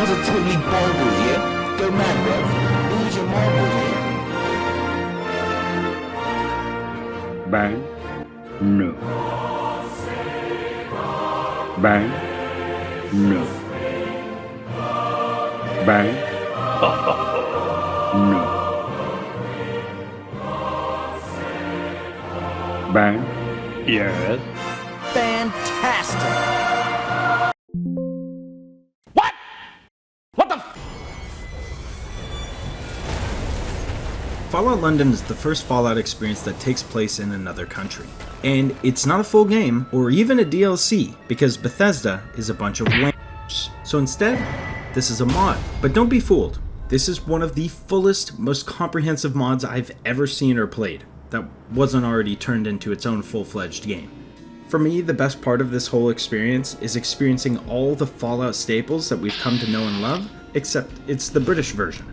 How's a twiddly baubles, yeah? Go mad, bro. Lose your marbles, yeah? Bang. No. Bang. No. Bang. No. Bang. Yes. Fantastic! What? What the f— Fallout London is the first Fallout experience that takes place in another country. And it's not a full game, or even a DLC, because Bethesda is a bunch of lambs. So instead, this is a mod. But don't be fooled. This is one of the fullest, most comprehensive mods I've ever seen or played that wasn't already turned into its own full-fledged game. For me, the best part of this whole experience is experiencing all the Fallout staples that we've come to know and love, except it's the British version.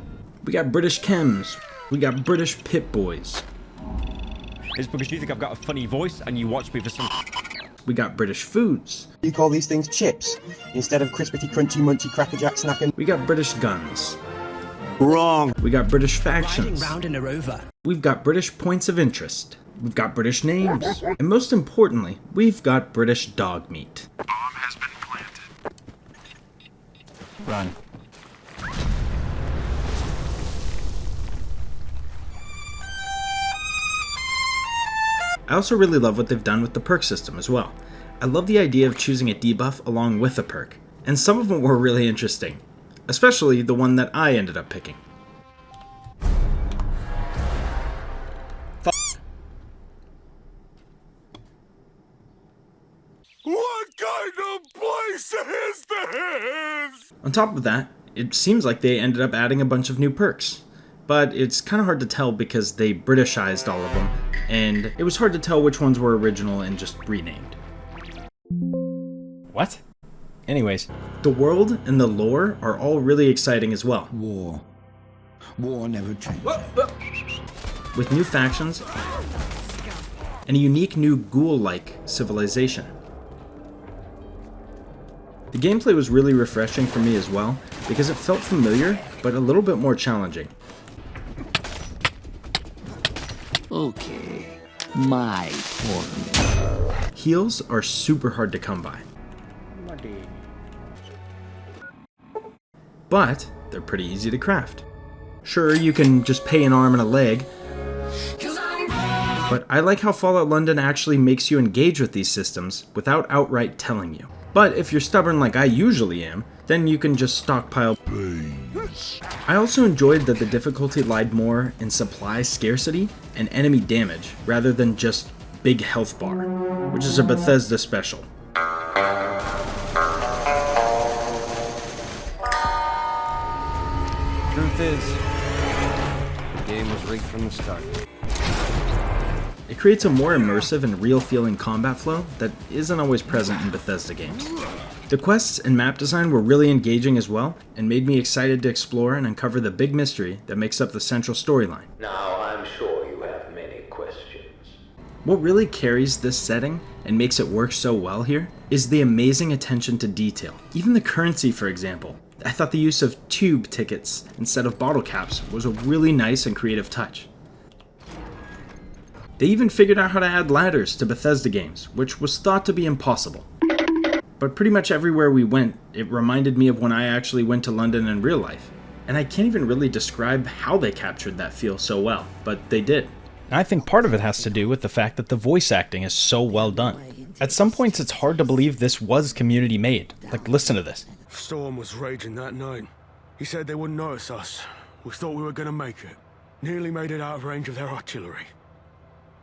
We got British chems, we got British Pip-Boys, It's because you think I've got a funny voice and you watch me for some— we got British foods, You call these things chips instead of crispity, crunchy, munchy, cracker jack snacking. we got British guns, Wrong. we got British factions, Round in a rover. we've got British points of interest, we've got British names, and most importantly, we've got British dog meat. Run. I also really love what they've done with the perk system as well. I love the idea of choosing a debuff along with a perk, and some of them were really interesting, especially the one that I ended up picking. What kind of place is this? On top of that, it seems like they ended up adding a bunch of new perks, but it's kind of hard to tell because they Britishized all of them, and it was hard to tell which ones were original and just renamed. What? Anyways, the world and the lore are all really exciting as well, War. War never changes. with new factions and a unique new ghoul-like civilization. The gameplay was really refreshing for me as well, because it felt familiar, but a little bit more challenging. Okay. My turn. Heals are super hard to come by, but they're pretty easy to craft. Sure, you can just pay an arm and a leg, but I like how Fallout London actually makes you engage with these systems without outright telling you. But if you're stubborn like I usually am, then you can just stockpile. I also enjoyed that the difficulty lied more in supply scarcity and enemy damage, rather than just big health bar, which is a Bethesda special. Truth is, the game was rigged from the start. It creates a more immersive and real-feeling combat flow that isn't always present in Bethesda games. The quests and map design were really engaging as well, and made me excited to explore and uncover the big mystery that makes up the central storyline. Now, I'm sure you have many questions. What really carries this setting and makes it work so well here is the amazing attention to detail. Even the currency, for example. I thought the use of tube tickets instead of bottle caps was a really nice and creative touch. They even figured out how to add ladders to Bethesda games, which was thought to be impossible. But pretty much everywhere we went, it reminded me of when I actually went to London in real life. And I can't even really describe how they captured that feel so well, but they did. I think part of it has to do with the fact that the voice acting is so well done. At some points it's hard to believe this was community made. Like, listen to this. Storm was raging that night. He said they wouldn't notice us. We thought we were gonna make it. Nearly made it out of range of their artillery.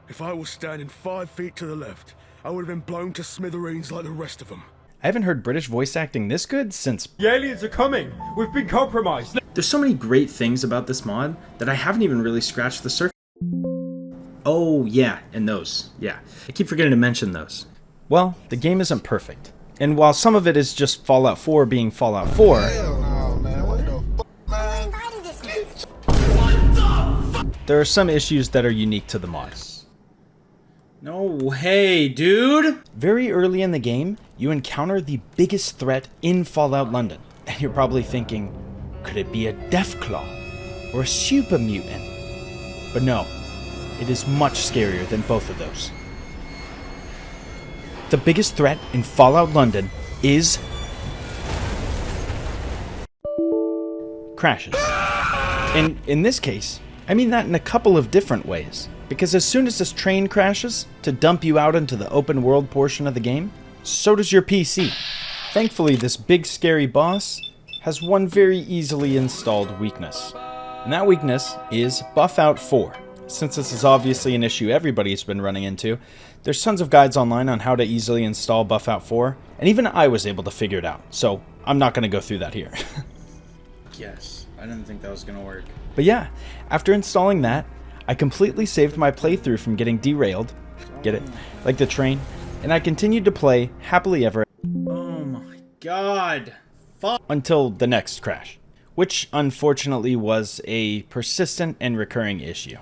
If I was standing 5 feet to the left, I would have been blown to smithereens like the rest of them. I haven't heard British voice acting this good since... The aliens are coming! We've been compromised! There's so many great things about this mod that I haven't even really scratched the surface. Oh yeah, and those. Yeah, I keep forgetting to mention those. Well, the game isn't perfect. And while some of it is just Fallout 4 being Fallout 4, there are some issues that are unique to the mod. No way, dude! Very early in the game, you encounter the biggest threat in Fallout London. And you're probably thinking, could it be a Deathclaw or a super mutant? But no, it is much scarier than both of those. The biggest threat in Fallout London is crashes. And in this case, I mean that in a couple of different ways. Because as soon as this train crashes to dump you out into the open world portion of the game, so does your PC. Thankfully, this big scary boss has one very easily installed weakness. And that weakness is Buffout 4. Since this is obviously an issue everybody's been running into, there's tons of guides online on how to easily install Buffout 4, and even I was able to figure it out, so I'm not going to go through that here. Yes, I didn't think that was going to work. But yeah, after installing that, I completely saved my playthrough from getting derailed, get it, like the train, and I continued to play happily ever Oh my god. Fuck. Until the next crash, which unfortunately was a persistent and recurring issue.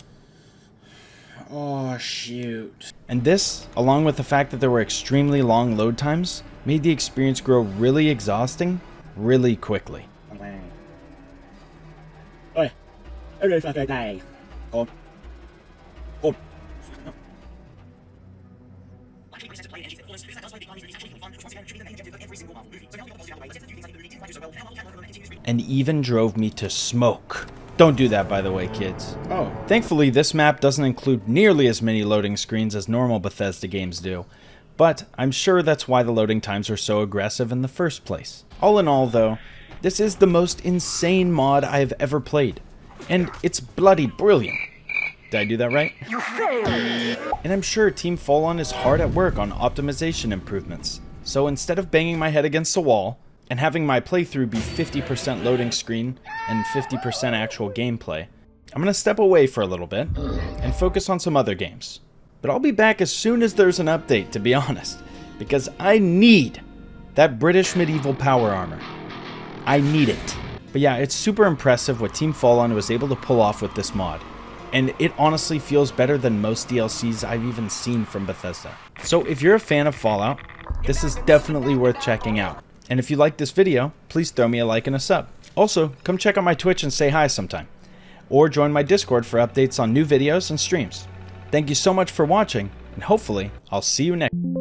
Oh shoot. And this, along with the fact that there were extremely long load times, made the experience grow really exhausting really quickly. Oi. Ôi, sao trời này? Ôi. Ôi. And even drove me to smoke. Don't do that, by the way, kids. Oh. Thankfully, this map doesn't include nearly as many loading screens as normal Bethesda games do, but I'm sure that's why the loading times are so aggressive in the first place. All in all, though, this is the most insane mod I have ever played, and it's bloody brilliant. Did I do that right? You failed! And I'm sure Team Fallout is hard at work on optimization improvements, so instead of banging my head against the wall, and having my playthrough be 50% loading screen and 50% actual gameplay, I'm going to step away for a little bit and focus on some other games. But I'll be back as soon as there's an update, to be honest, because I need that British medieval power armor. I need it. But yeah, it's super impressive what Team Fallout was able to pull off with this mod, and it honestly feels better than most DLCs I've even seen from Bethesda. So if you're a fan of Fallout, this is definitely worth checking out. And if you like this video, please throw me a like and a sub. Also, come check out my Twitch and say hi sometime. Or join my Discord for updates on new videos and streams. Thank you so much for watching, and hopefully, I'll see you next time.